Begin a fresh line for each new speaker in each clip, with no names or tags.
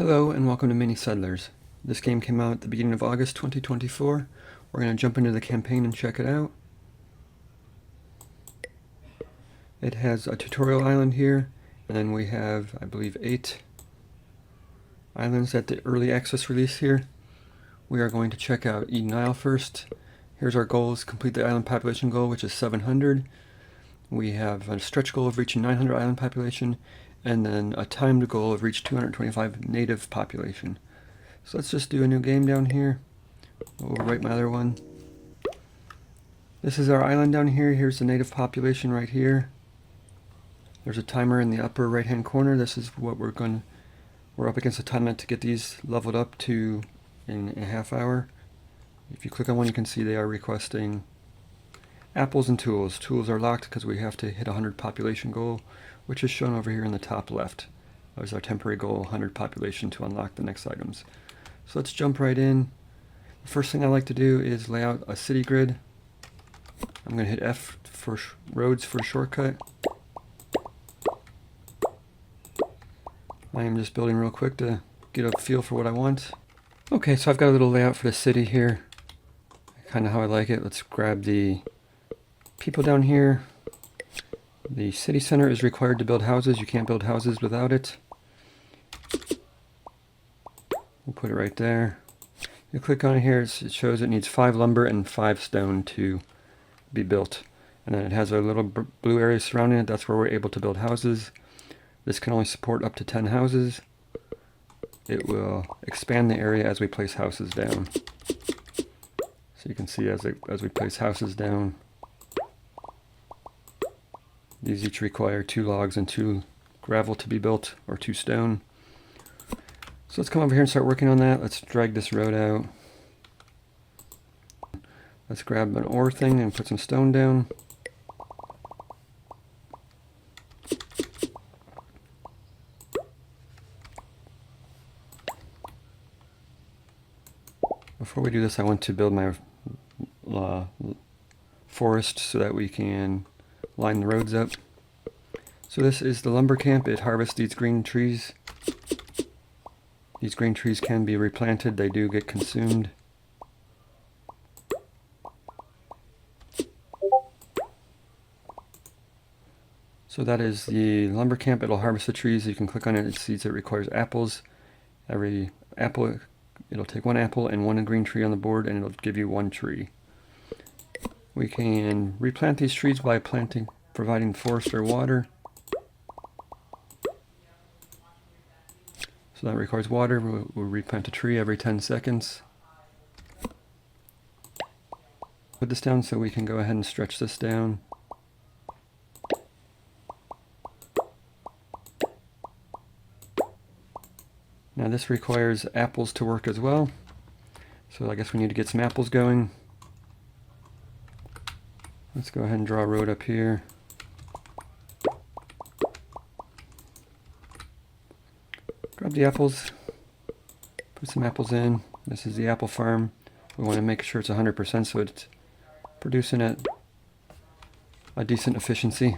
Hello and welcome to Mini Settlers. This game came out at the beginning of August 2024. We're going to jump into the campaign and check it out. It has a tutorial island here, and then we have, I believe, 8 islands at the early access release here. We are going to check out Eden Isle first. Here's our goals: complete the island population goal, which is 700. We have a stretch goal of reaching 900 island population, and then a timed goal of reach 225 native population. So let's just do a new game down here. We'll overwrite my other one. This is our island down here. Here's the native population right here. There's a timer in the upper right hand corner. This is what we're up against a time limit to get these leveled up to in a half hour. If you click on one, you can see they are requesting apples and tools. Tools are locked because we have to hit 100 population goal, which is shown over here in the top left. That was our temporary goal, 100 population, to unlock the next items. So let's jump right in. The first thing I like to do is lay out a city grid. I'm going to hit F for roads for a shortcut. I am just building real quick to get a feel for what I want. Okay, so I've got a little layout for the city here. Kind of how I like it. Let's grab the people down here. The city center is required to build houses. You can't build houses without it. We'll put it right there. You click on it here, it shows it needs 5 lumber and 5 stone to be built. And then it has a little blue area surrounding it. That's where we're able to build houses. This can only support up to 10 houses. It will expand the area as we place houses down. So you can see as we place houses down, these each require 2 logs and 2 gravel to be built, or 2 stone. So let's come over here and start working on that. Let's drag this road out. Let's grab an ore thing and put some stone down. Before we do this, I want to build my forest so that we can line the roads up. So this is the lumber camp. It harvests these green trees. These green trees can be replanted. They do get consumed. So that is the lumber camp. It'll harvest the trees. You can click on it. It sees it requires apples. Every apple, it'll take 1 apple and 1 green tree on the board, and it'll give you 1 tree. We can replant these trees by providing forest or water. So that requires water. We'll replant a tree every 10 seconds. Put this down so we can go ahead and stretch this down. Now this requires apples to work as well. So I guess we need to get some apples going. Let's go ahead and draw a road up here. Grab the apples, put some apples in. This is the apple farm. We want to make sure it's 100% so it's producing at a decent efficiency.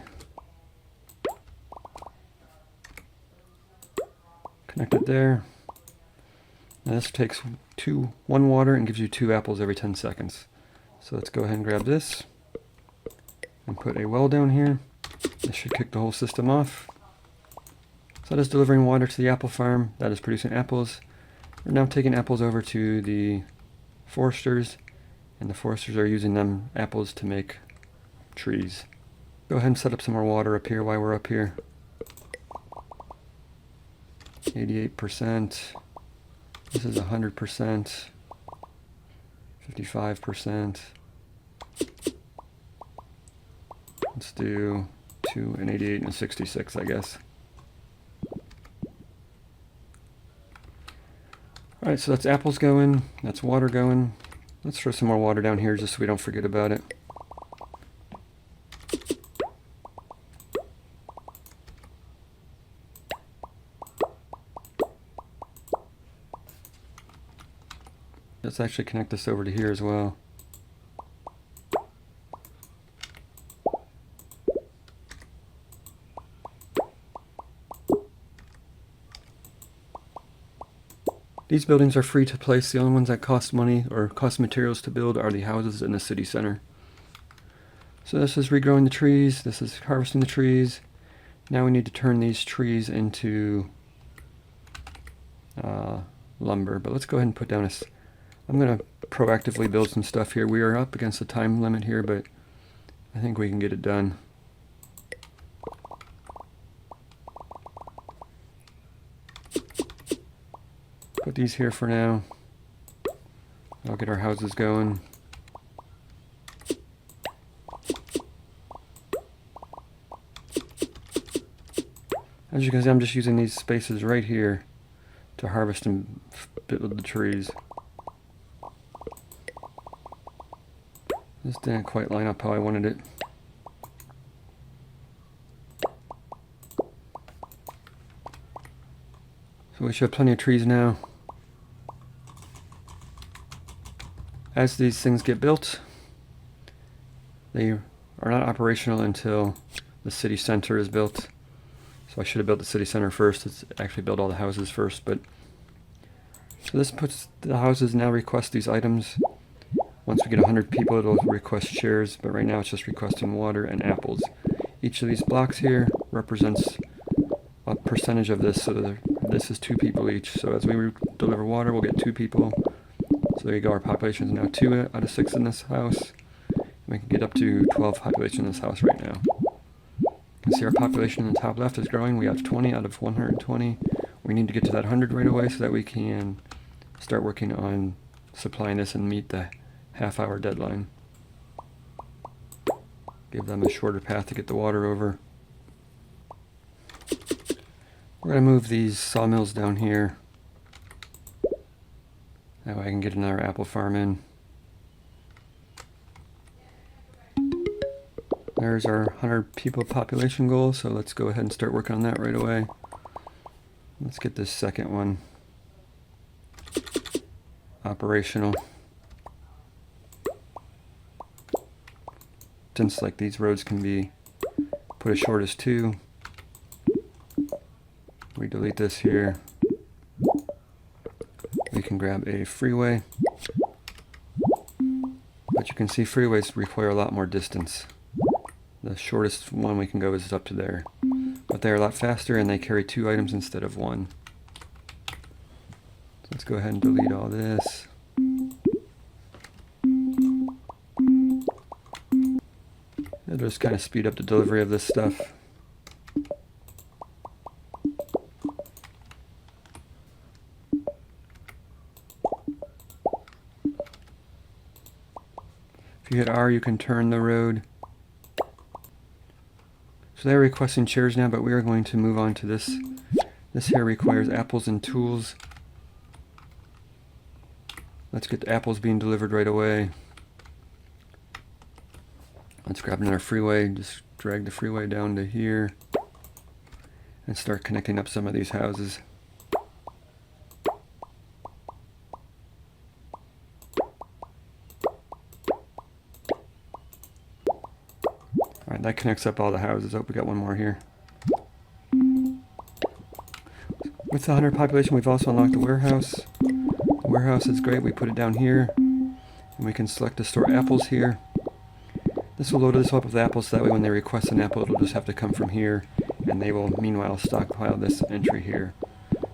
Connect it there. Now this takes 1 water and gives you 2 apples every 10 seconds. So let's go ahead and grab this and put a well down here. This should kick the whole system off. So that is delivering water to the apple farm. That is producing apples. We're now taking apples over to the foresters, and the foresters are using them apples to make trees. Go ahead and set up some more water up here while we're up here. 88%. This is 100%. 55%. Let's do 2 and 88 and 66, I guess. Alright, so that's apples going, that's water going. Let's throw some more water down here just so we don't forget about it. Let's actually connect this over to here as well. These buildings are free to place. The only ones that cost money or cost materials to build are the houses in the city center. So this is regrowing the trees. This is harvesting the trees. Now we need to turn these trees into lumber. But let's go ahead and put down I'm going to proactively build some stuff here. We are up against the time limit here, but I think we can get it done. Put these here for now. I'll get our houses going. As you can see, I'm just using these spaces right here to harvest and build the trees. This didn't quite line up how I wanted it. So we should have plenty of trees now. As these things get built, they are not operational until the city center is built. So I should have built the city center first. Let's actually build all the houses first. But so this puts the houses now request these items. Once we get 100 people, it'll request chairs. But right now it's just requesting water and apples. Each of these blocks here represents a percentage of this. So this is 2 people each. So as we deliver water, we'll get 2 people. So there you go. Our population is now 2 out of 6 in this house. We can get up to 12 population in this house right now. You can see our population in the top left is growing. We have 20 out of 120. We need to get to that 100 right away so that we can start working on supplying this and meet the half-hour deadline. Give them a shorter path to get the water over. We're going to move these sawmills down here. That way I can get another apple farm in. There's our 100 people population goal, so let's go ahead and start working on that right away. Let's get this second one operational. Since like these roads can be put as short as 2, we delete this here. We can grab a freeway, but you can see freeways require a lot more distance. The shortest one we can go is up to there, but they're a lot faster and they carry 2 items instead of 1. So let's go ahead and delete all this. It'll just kind of speed up the delivery of this stuff. If you hit R, you can turn the road. So they're requesting chairs now, but we are going to move on to this. This here requires apples and tools. Let's get the apples being delivered right away. Let's grab another freeway, just drag the freeway down to here and start connecting up some of these houses. Alright, that connects up all the houses. Oh, we got one more here. With the 100 population, we've also unlocked the warehouse. The warehouse is great. We put it down here, and we can select to store apples here. This will load this up with apples, so that way when they request an apple, it'll just have to come from here, and they will meanwhile stockpile this entry here.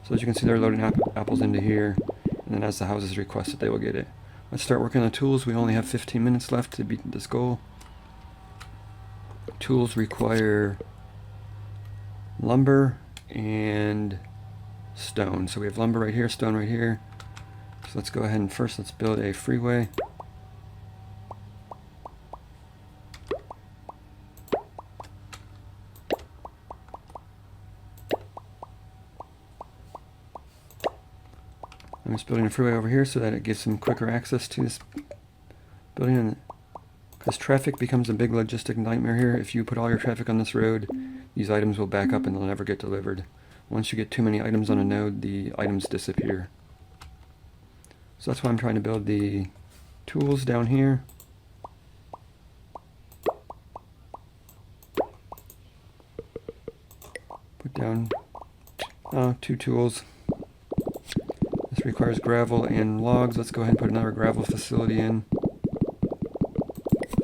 So as you can see, they're loading apples into here, and then as the house is requested, they will get it. Let's start working on the tools. We only have 15 minutes left to beat this goal. Tools require lumber and stone. So we have lumber right here, stone right here. So let's go ahead and first let's build a freeway. I'm just building a freeway over here so that it gives some quicker access to this building, because traffic becomes a big logistic nightmare here. If you put all your traffic on this road, these items will back up and they'll never get delivered. Once you get too many items on a node, the items disappear. So that's why I'm trying to build the tools down here. Put down 2 tools. This requires gravel and logs. Let's go ahead and put another gravel facility in.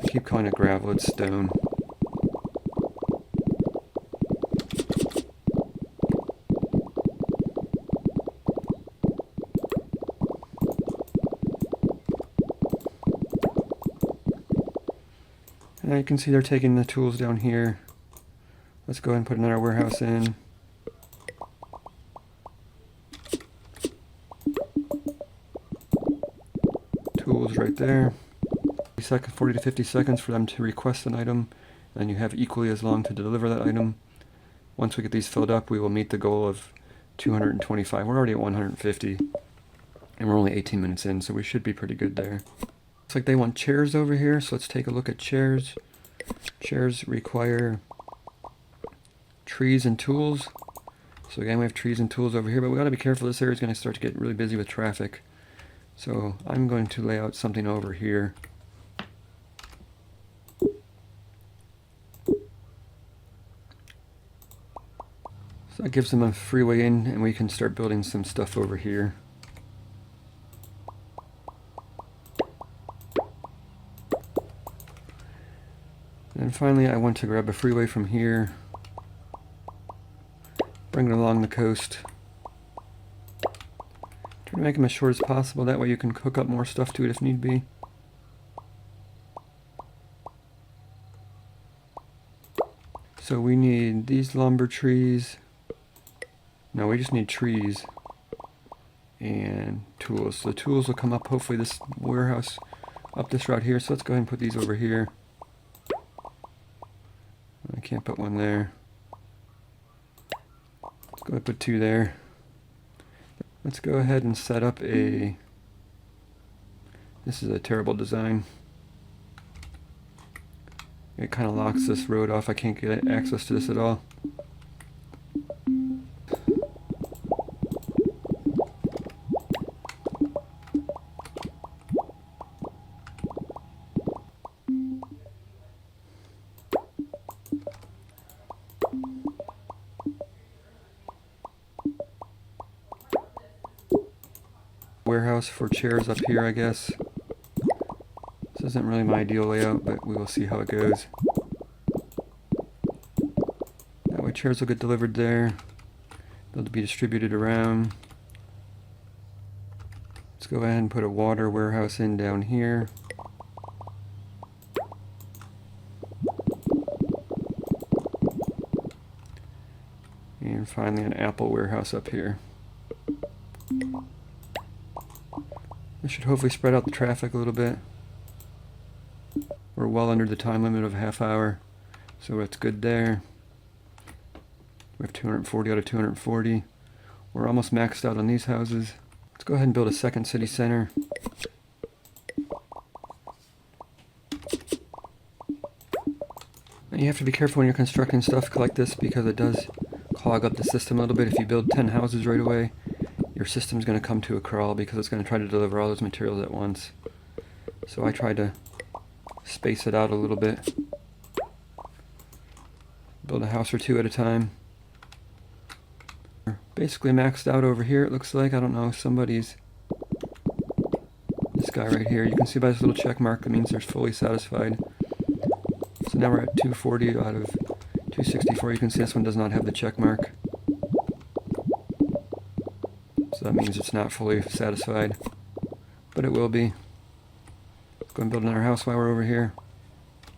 I keep calling it gravel, it's stone. And now you can see they're taking the tools down here. Let's go ahead and put another warehouse in. Tools right there. 40 to 50 seconds for them to request an item, and you have equally as long to deliver that item. Once we get these filled up, we will meet the goal of 225. We're already at 150, and we're only 18 minutes in, so we should be pretty good there. Looks like they want chairs over here, so let's take a look at chairs. Chairs require trees and tools. So again, we have trees and tools over here, but we got to be careful. This area is going to start to get really busy with traffic. So I'm going to lay out something over here. So that gives them a freeway in, and we can start building some stuff over here. And finally, I want to grab a freeway from here, bring it along the coast. Try to make them as short as possible, that way you can hook up more stuff to it if need be. So we need these lumber trees. No, we just need trees and tools. So the tools will come up, hopefully this warehouse up this route here. So let's go ahead and put these over here. I can't put one there. Let's go ahead and put two there. Let's go ahead and set up a... This is a terrible design. It kind of locks this road off. I can't get access to this at all. Warehouse for chairs up here, I guess. This isn't really my ideal layout, but we will see how it goes. That way chairs will get delivered there. They'll be distributed around. Let's go ahead and put a water warehouse in down here. And finally an apple warehouse up here. This should hopefully spread out the traffic a little bit. We're well under the time limit of a half hour, so it's good there. We have 240 out of 240. We're almost maxed out on these houses. Let's go ahead and build a second city center. And you have to be careful when you're constructing stuff like this, because it does clog up the system a little bit. If you build 10 houses right away, your system's going to come to a crawl because it's going to try to deliver all those materials at once. So I try to space it out a little bit. Build a house or two at a time. Basically maxed out over here, it looks like. I don't know, somebody's... This guy right here. You can see by this little check mark, that means they're fully satisfied. So now we're at 240 out of 264. You can see this one does not have the check mark. So that means it's not fully satisfied, but it will be. Let's go and build another house while we're over here.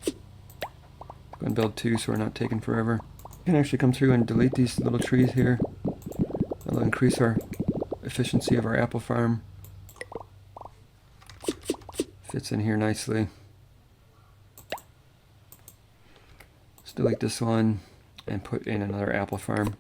Go and build two so we're not taking forever. We can actually come through and delete these little trees here. That'll increase our efficiency of our apple farm. Fits in here nicely. Let's delete this one and put in another apple farm.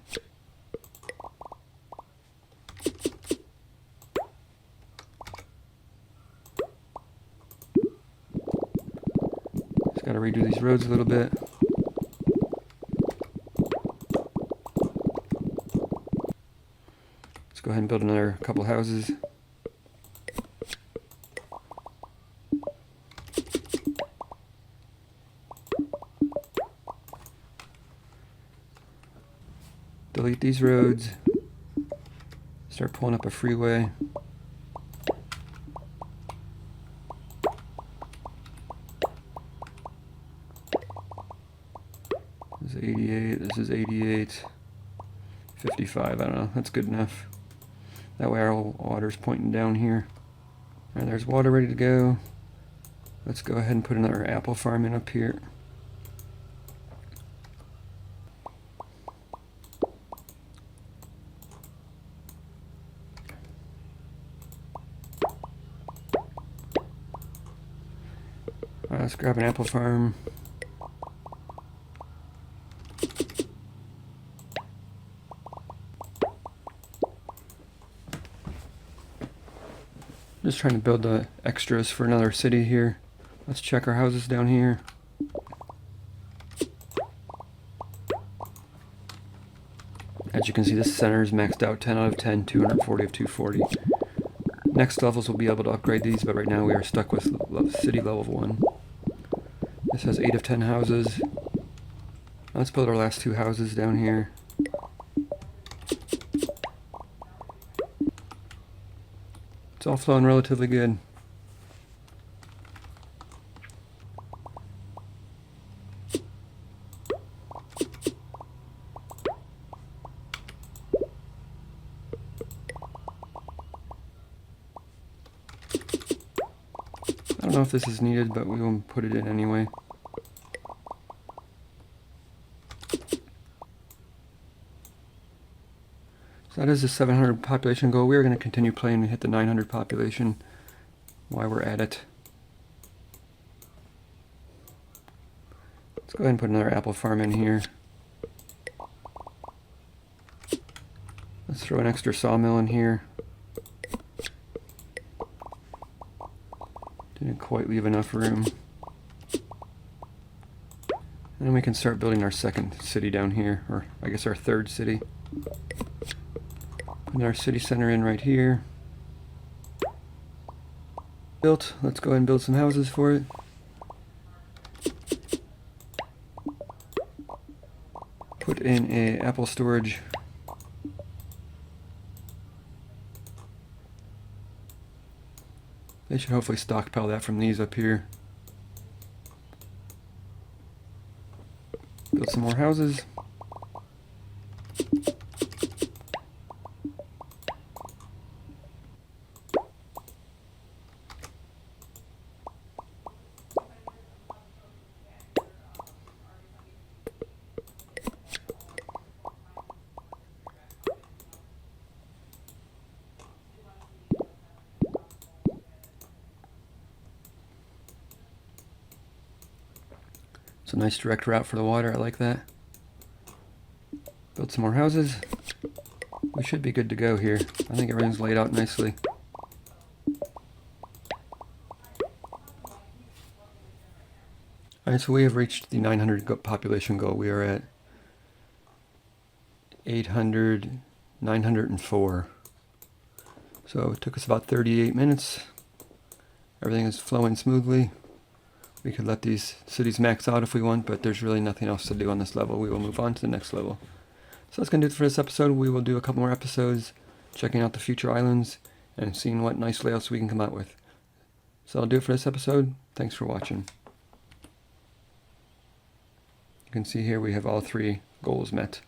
Got to redo these roads a little bit. Let's go ahead and build another couple houses. Delete these roads. Start pulling up a freeway. 48, 55, I don't know, that's good enough. That way our water's pointing down here. Alright, there's water ready to go. Let's go ahead and put another apple farm in up here. Alright, let's grab an apple farm. Just trying to build the extras for another city here. Let's check our houses down here. As you can see, this center is maxed out 10 out of 10, 240 of 240. Next levels we'll be able to upgrade these, but right now we are stuck with city level 1. This has 8 of 10 houses. Let's build our last 2 houses down here. It's all flowing relatively good. I don't know if this is needed, but we will put it in anyway. So that is the 700 population goal. We are going to continue playing and hit the 900 population while we're at it. Let's go ahead and put another apple farm in here. Let's throw an extra sawmill in here. Didn't quite leave enough room. And then we can start building our second city down here, or I guess our third city. Put our city center in right here. Built. Let's go ahead and build some houses for it. Put in a apple storage. They should hopefully stockpile that from these up here. Build some more houses. It's a nice direct route for the water, I like that. Build some more houses. We should be good to go here. I think everything's laid out nicely. Alright, so we have reached the 900 population goal. We are at 800, 904. So it took us about 38 minutes. Everything is flowing smoothly. We could let these cities max out if we want, but there's really nothing else to do on this level. We will move on to the next level. So that's going to do it for this episode. We will do a couple more episodes, checking out the future islands, and seeing what nice layouts we can come out with. So I'll do it for this episode. Thanks for watching. You can see here we have all 3 goals met.